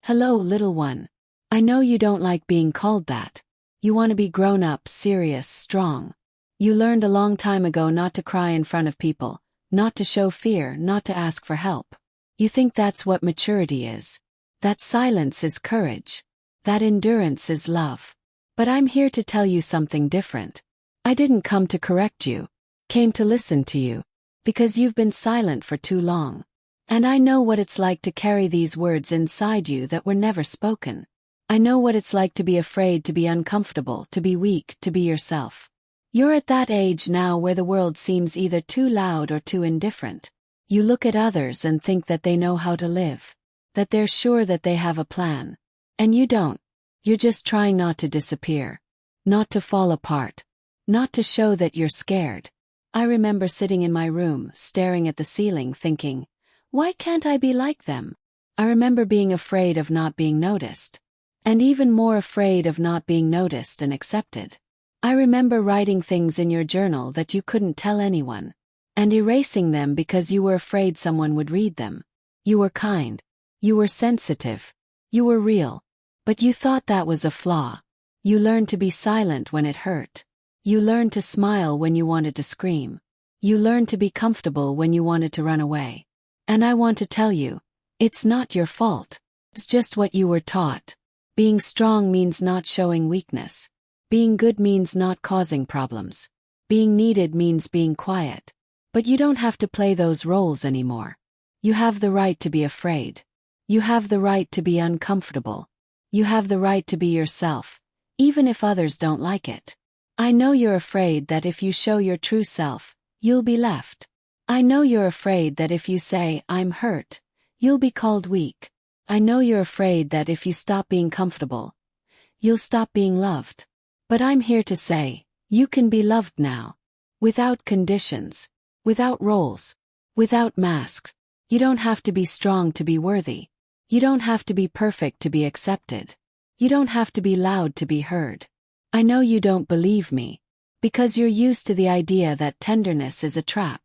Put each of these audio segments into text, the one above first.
Hello, little one. I know you don't like being called that. You want to be grown up, serious, strong. You learned a long time ago not to cry in front of people, not to show fear, not to ask for help. You think that's what maturity is. That silence is courage. That endurance is love. But I'm here to tell you something different. I didn't come to correct you. Came to listen to you. Because you've been silent for too long. And I know what it's like to carry these words inside you that were never spoken. I know what it's like to be afraid, to be uncomfortable, to be weak, to be yourself. You're at that age now where the world seems either too loud or too indifferent. You look at others and think that they know how to live. That they're sure that they have a plan. And you don't. You're just trying not to disappear. Not to fall apart. Not to show that you're scared. I remember sitting in my room, staring at the ceiling, thinking, why can't I be like them? I remember being afraid of not being noticed. And even more afraid of not being noticed and accepted. I remember writing things in your journal that you couldn't tell anyone. And erasing them because you were afraid someone would read them. You were kind. You were sensitive. You were real. But you thought that was a flaw. You learned to be silent when it hurt. You learned to smile when you wanted to scream. You learned to be comfortable when you wanted to run away. And I want to tell you, it's not your fault. It's just what you were taught. Being strong means not showing weakness. Being good means not causing problems. Being needed means being quiet. But you don't have to play those roles anymore. You have the right to be afraid. You have the right to be uncomfortable. You have the right to be yourself, even if others don't like it. I know you're afraid that if you show your true self, you'll be left. I know you're afraid that if you say, I'm hurt, you'll be called weak. I know you're afraid that if you stop being comfortable, you'll stop being loved. But I'm here to say, you can be loved now. Without conditions. Without roles. Without masks. You don't have to be strong to be worthy. You don't have to be perfect to be accepted. You don't have to be loud to be heard. I know you don't believe me. Because you're used to the idea that tenderness is a trap.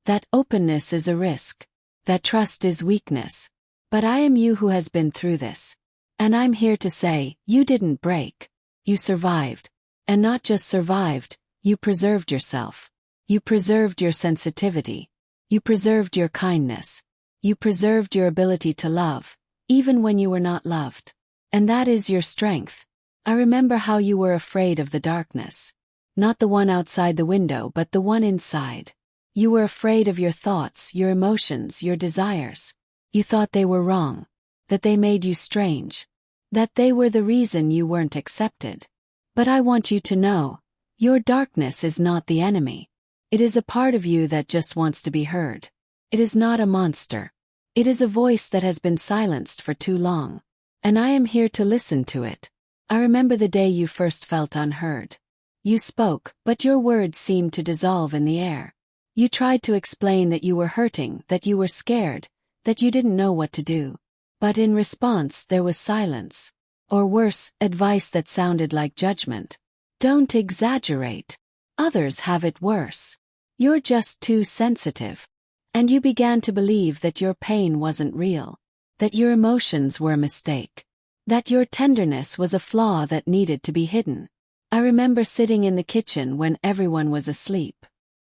That openness is a risk. That trust is weakness. But I am you who has been through this. And I'm here to say, you didn't break. You survived. And not just survived, you preserved yourself. You preserved your sensitivity. You preserved your kindness. You preserved your ability to love, even when you were not loved. And that is your strength. I remember how you were afraid of the darkness. Not the one outside the window, but the one inside. You were afraid of your thoughts, your emotions, your desires. You thought they were wrong. That they made you strange. That they were the reason you weren't accepted. But I want you to know, your darkness is not the enemy. It is a part of you that just wants to be heard. It is not a monster. It is a voice that has been silenced for too long. And I am here to listen to it. I remember the day you first felt unheard. You spoke, but your words seemed to dissolve in the air. You tried to explain that you were hurting, that you were scared, that you didn't know what to do. But in response there was silence. Or worse, advice that sounded like judgment. Don't exaggerate. Others have it worse. You're just too sensitive. And you began to believe that your pain wasn't real. That your emotions were a mistake. That your tenderness was a flaw that needed to be hidden. I remember sitting in the kitchen when everyone was asleep.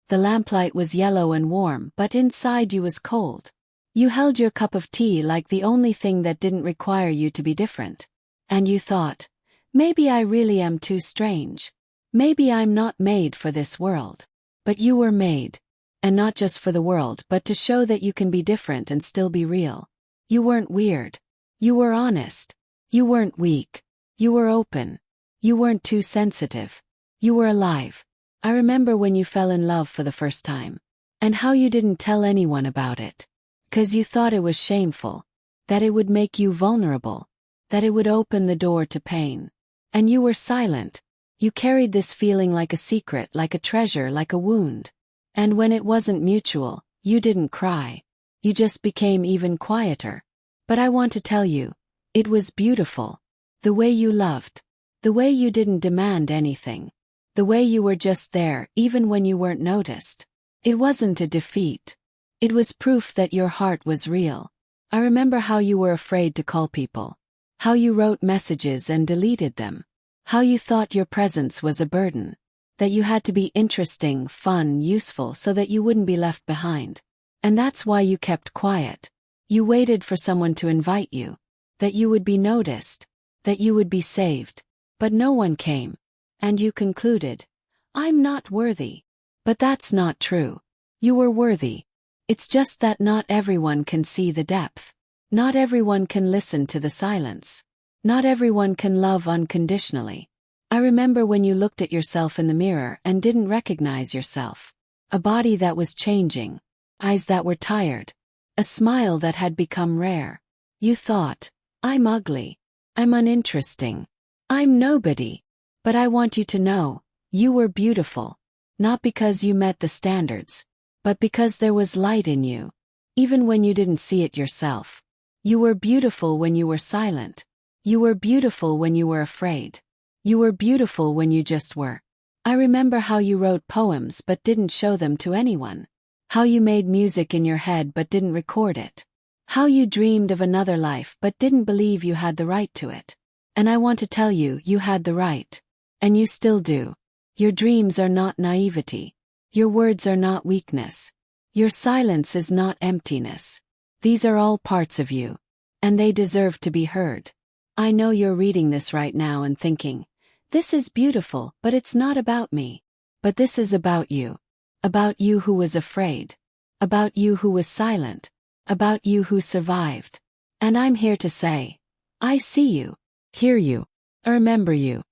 The lamplight was yellow and warm, but inside you was cold. You held your cup of tea like the only thing that didn't require you to be different. And you thought, maybe I really am too strange. Maybe I'm not made for this world. But you were made. And not just for the world, but to show that you can be different and still be real. You weren't weird. You were honest. You weren't weak. You were open. You weren't too sensitive. You were alive. I remember when you fell in love for the first time. And how you didn't tell anyone about it. 'Cause you thought it was shameful. That it would make you vulnerable. That it would open the door to pain. And you were silent. You carried this feeling like a secret, like a treasure, like a wound. And when it wasn't mutual, you didn't cry. You just became even quieter. But I want to tell you, it was beautiful. The way you loved. The way you didn't demand anything. The way you were just there, even when you weren't noticed. It wasn't a defeat. It was proof that your heart was real. I remember how you were afraid to call people. How you wrote messages and deleted them. How you thought your presence was a burden. That you had to be interesting, fun, useful so that you wouldn't be left behind. And that's why you kept quiet. You waited for someone to invite you. That you would be noticed. That you would be saved. But no one came. And you concluded, I'm not worthy. But that's not true. You were worthy. It's just that not everyone can see the depth. Not everyone can listen to the silence. Not everyone can love unconditionally. I remember when you looked at yourself in the mirror and didn't recognize yourself. A body that was changing. Eyes that were tired. A smile that had become rare. You thought, I'm ugly. I'm uninteresting. I'm nobody. But I want you to know, you were beautiful. Not because you met the standards, but because there was light in you. Even when you didn't see it yourself. You were beautiful when you were silent. You were beautiful when you were afraid. You were beautiful when you just were. I remember how you wrote poems but didn't show them to anyone. How you made music in your head but didn't record it. How you dreamed of another life but didn't believe you had the right to it. And I want to tell you, you had the right. And you still do. Your dreams are not naivety. Your words are not weakness. Your silence is not emptiness. These are all parts of you. And they deserve to be heard. I know you're reading this right now and thinking, this is beautiful, but it's not about me. But this is about you. About you who was afraid. About you who was silent. About you who survived. And I'm here to say, I see you, hear you, I remember you.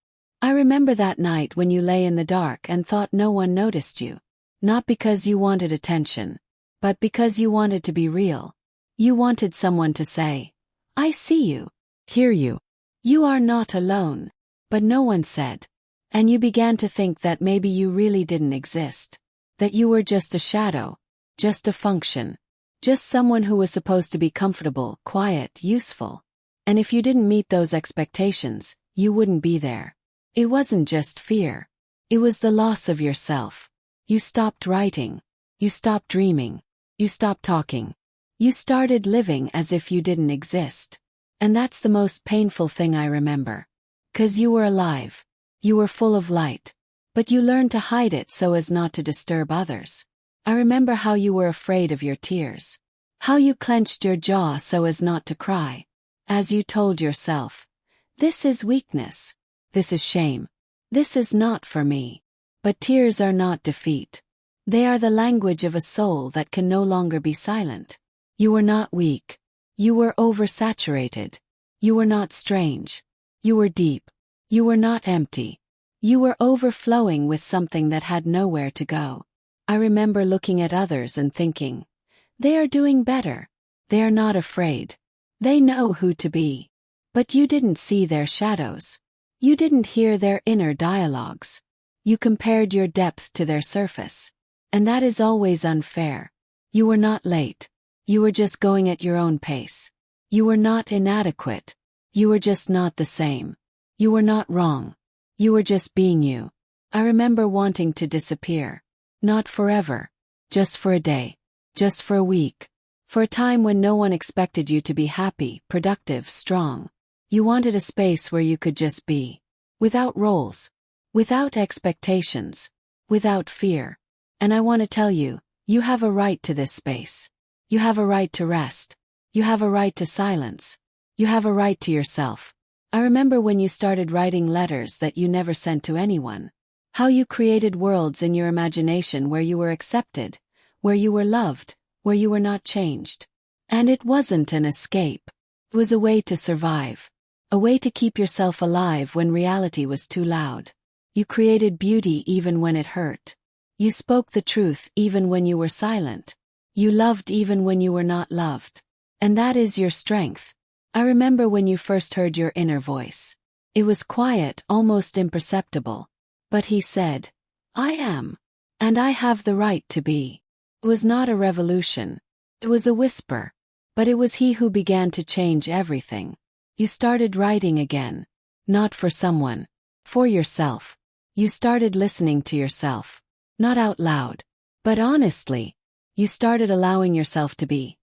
I remember that night when you lay in the dark and thought no one noticed you. Not because you wanted attention, but because you wanted to be real. You wanted someone to say, I see you, hear you. You are not alone. But no one said. And you began to think that maybe you really didn't exist. That you were just a shadow. Just a function. Just someone who was supposed to be comfortable, quiet, useful. And if you didn't meet those expectations, you wouldn't be there. It wasn't just fear. It was the loss of yourself. You stopped writing. You stopped dreaming. You stopped talking. You started living as if you didn't exist. And that's the most painful thing I remember. 'Cause you were alive. You were full of light. But you learned to hide it so as not to disturb others. I remember how you were afraid of your tears. How you clenched your jaw so as not to cry. As you told yourself, this is weakness. This is shame. This is not for me. But tears are not defeat. They are the language of a soul that can no longer be silent. You were not weak. You were oversaturated. You were not strange. You were deep. You were not empty. You were overflowing with something that had nowhere to go. I remember looking at others and thinking, they are doing better. They are not afraid. They know who to be. But you didn't see their shadows. You didn't hear their inner dialogues. You compared your depth to their surface. And that is always unfair. You were not late. You were just going at your own pace. You were not inadequate. You were just not the same. You were not wrong. You were just being you. I remember wanting to disappear. Not forever. Just for a day. Just for a week. For a time when no one expected you to be happy, productive, strong. You wanted a space where you could just be. Without roles. Without expectations. Without fear. And I want to tell you, you have a right to this space. You have a right to rest. You have a right to silence. You have a right to yourself. I remember when you started writing letters that you never sent to anyone. How you created worlds in your imagination where you were accepted, where you were loved, where you were not changed. And it wasn't an escape. It was a way to survive. A way to keep yourself alive when reality was too loud. You created beauty even when it hurt. You spoke the truth even when you were silent. You loved even when you were not loved. And that is your strength. I remember when you first heard your inner voice. It was quiet, almost imperceptible. But he said, I am. And I have the right to be. It was not a revolution. It was a whisper. But it was he who began to change everything. You started writing again. Not for someone. For yourself. You started listening to yourself. Not out loud. But honestly. You started allowing yourself to be.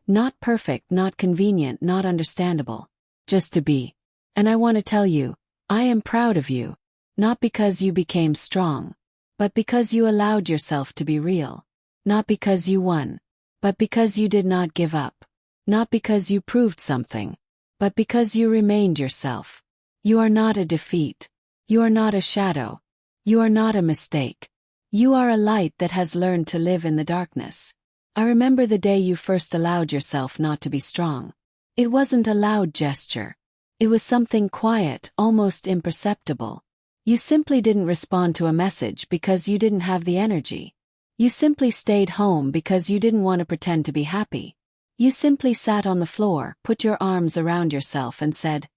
Not perfect, not convenient, not understandable. just to be. And I want to tell you, I am proud of you. Not because you became strong, but because you allowed yourself to be real. Not because you won, but because you did not give up. Not because you proved something, but because you remained yourself. You are not a defeat. You are not a shadow. You are not a mistake. You are a light that has learned to live in the darkness. I remember the day you first allowed yourself not to be strong. It wasn't a loud gesture. It was something quiet, almost imperceptible. You simply didn't respond to a message because you didn't have the energy. You simply stayed home because you didn't want to pretend to be happy. You simply sat on the floor, put your arms around yourself and said,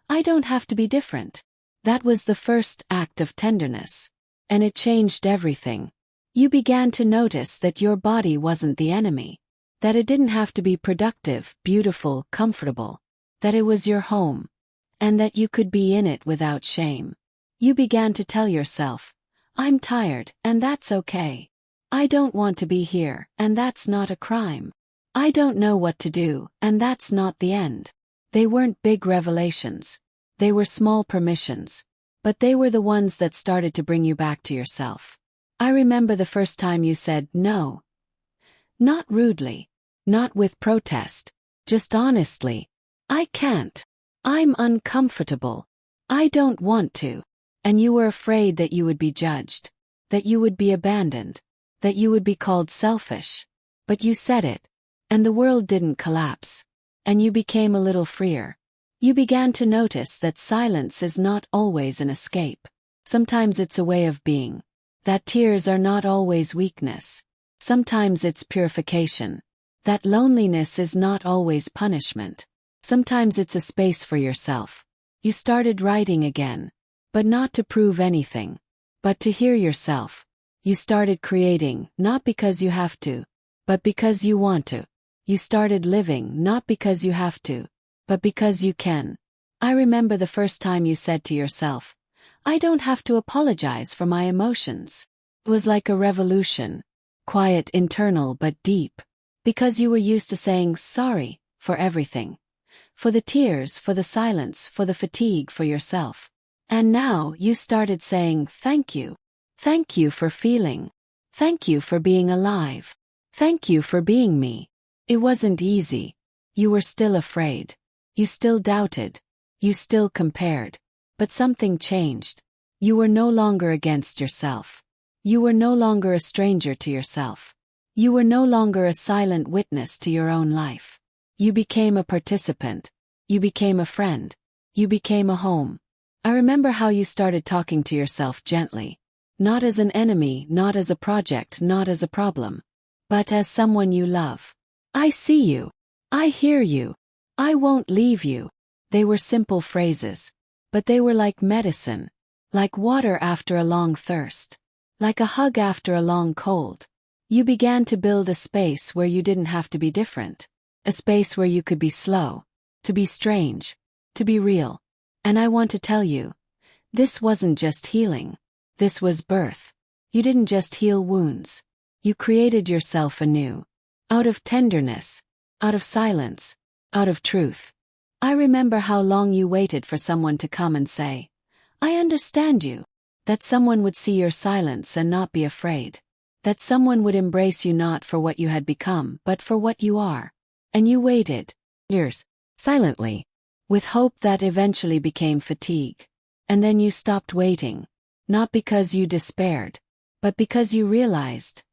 I don't have to be different. That was the first act of tenderness. And it changed everything. You began to notice that your body wasn't the enemy. That it didn't have to be productive, beautiful, comfortable. That it was your home. And that you could be in it without shame. You began to tell yourself, I'm tired, and that's okay. I don't want to be here, and that's not a crime. I don't know what to do, and that's not the end. They weren't big revelations. They were small permissions. But they were the ones that started to bring you back to yourself. I remember the first time you said no. Not rudely. Not with protest. Just honestly. I can't. I'm uncomfortable. I don't want to. And you were afraid that you would be judged. That you would be abandoned. That you would be called selfish. But you said it. And the world didn't collapse. And you became a little freer. You began to notice that silence is not always an escape. Sometimes it's a way of being. That tears are not always weakness. Sometimes it's purification. That loneliness is not always punishment. Sometimes it's a space for yourself. You started writing again. But not to prove anything. But to hear yourself. You started creating, not because you have to, but because you want to. You started living, not because you have to, but because you can. I remember the first time you said to yourself, I don't have to apologize for my emotions. It was like a revolution. Quiet, internal, but deep. Because you were used to saying sorry for everything. For the tears, for the silence, for the fatigue, for yourself. And now you started saying thank you. Thank you for feeling. Thank you for being alive. Thank you for being me. It wasn't easy. You were still afraid. You still doubted. You still compared. But something changed. You were no longer against yourself. You were no longer a stranger to yourself. You were no longer a silent witness to your own life. You became a participant. You became a friend. You became a home. I remember how you started talking to yourself gently. Not as an enemy, not as a project, not as a problem. But as someone you love. I see you. I hear you. I won't leave you. They were simple phrases. But they were like medicine. Like water after a long thirst. Like a hug after a long cold. You began to build a space where you didn't have to be different. A space where you could be slow. To be strange. To be real. And I want to tell you. This wasn't just healing. This was birth. You didn't just heal wounds. You created yourself anew. Out of tenderness. Out of silence. Out of truth. I remember how long you waited for someone to come and say, I understand you. That someone would see your silence and not be afraid. That someone would embrace you not for what you had become, but for what you are. And you waited. Years. Silently. With hope that eventually became fatigue. And then you stopped waiting. Not because you despaired. But because you realized.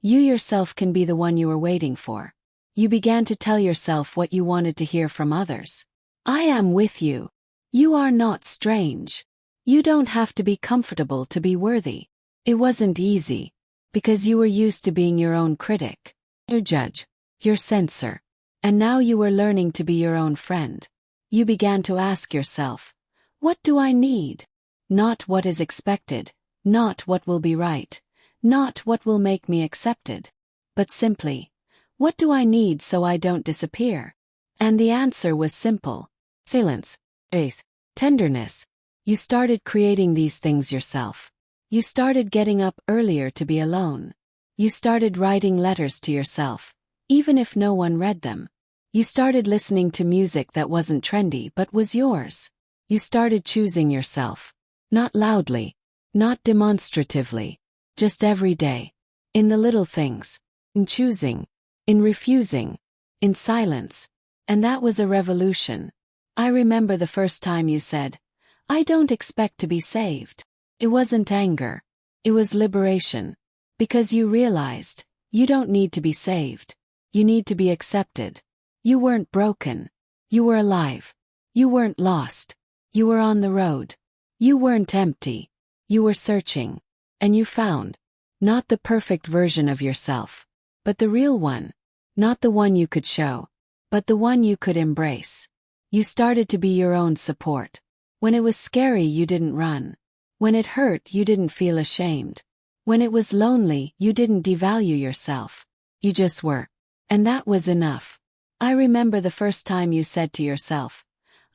You yourself can be the one you were waiting for. You began to tell yourself what you wanted to hear from others. I am with you. You are not strange. You don't have to be comfortable to be worthy. It wasn't easy. Because you were used to being your own critic. Your judge. Your censor. And now you were learning to be your own friend. You began to ask yourself, what do I need? Not what is expected. Not what will be right. Not what will make me accepted. But simply, what do I need so I don't disappear? And the answer was simple. Silence. Faith. Tenderness. You started creating these things yourself. You started getting up earlier to be alone. You started writing letters to yourself, even if no one read them. You started listening to music that wasn't trendy but was yours. You started choosing yourself. Not loudly, not demonstratively, just every day. In the little things. In choosing. In refusing. In silence. And that was a revolution. I remember the first time you said, "I don't expect to be saved." It wasn't anger. It was liberation. Because you realized, you don't need to be saved. You need to be accepted. You weren't broken. You were alive. You weren't lost. You were on the road. You weren't empty. You were searching. And you found. Not the perfect version of yourself. But the real one. Not the one you could show. But the one you could embrace. You started to be your own support. When it was scary, you didn't run. When it hurt, you didn't feel ashamed. When it was lonely, you didn't devalue yourself. You just were. And that was enough. I remember the first time you said to yourself,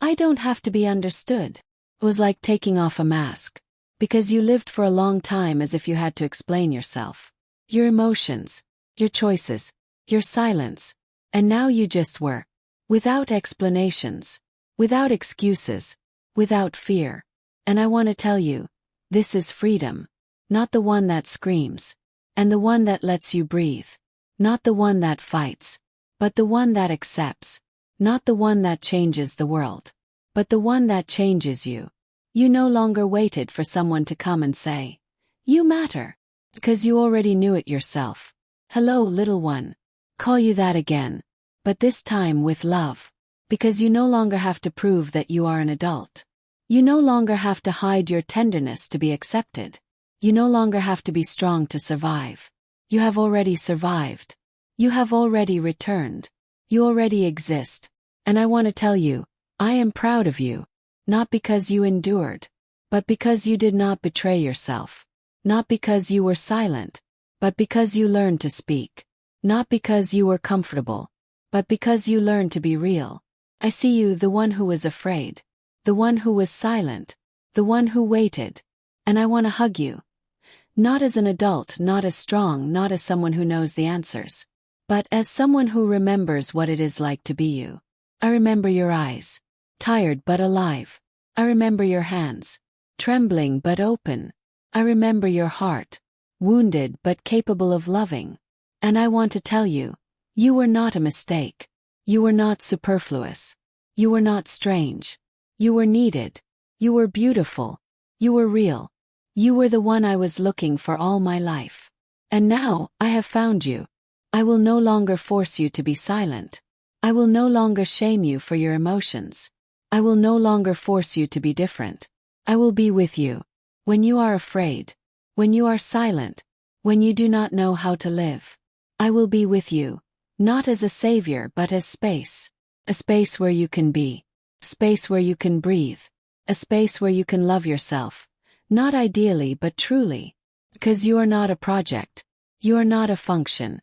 "I don't have to be understood." It was like taking off a mask. Because you lived for a long time as if you had to explain yourself. Your emotions. Your choices. Your silence. And now you just were. Without explanations. Without excuses. Without fear. And I want to tell you, this is freedom. Not the one that screams. And the one that lets you breathe. Not the one that fights. But the one that accepts. Not the one that changes the world. But the one that changes you. You no longer waited for someone to come and say, "You matter." Because you already knew it yourself. Hello, little one. Call you that again. But this time with love. Because you no longer have to prove that you are an adult. You no longer have to hide your tenderness to be accepted. You no longer have to be strong to survive. You have already survived. You have already returned. You already exist. And I want to tell you, I am proud of you. Not because you endured. But because you did not betray yourself. Not because you were silent. But because you learned to speak. Not because you were comfortable. But because you learned to be real. I see you, the one who was afraid. The one who was silent. The one who waited. And I want to hug you. Not as an adult, not as strong, not as someone who knows the answers. But as someone who remembers what it is like to be you. I remember your eyes. Tired but alive. I remember your hands. Trembling but open. I remember your heart. Wounded but capable of loving. And I want to tell you, you were not a mistake. You were not superfluous. You were not strange. You were needed. You were beautiful. You were real. You were the one I was looking for all my life. And now, I have found you. I will no longer force you to be silent. I will no longer shame you for your emotions. I will no longer force you to be different. I will be with you. When you are afraid. When you are silent. When you do not know how to live. I will be with you. Not as a savior but as space. A space where you can be. A space where you can breathe. A space where you can love yourself. Not ideally but truly. Because you are not a project. You are not a function.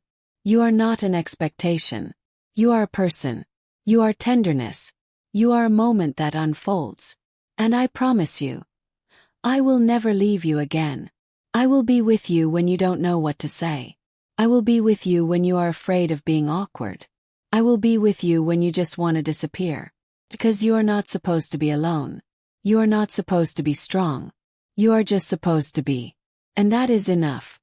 You are not an expectation. You are a person. You are tenderness. You are a moment that unfolds. And I promise you, I will never leave you again. I will be with you when you don't know what to say. I will be with you when you are afraid of being awkward. I will be with you when you just want to disappear. Because you are not supposed to be alone. You are not supposed to be strong. You are just supposed to be. And that is enough.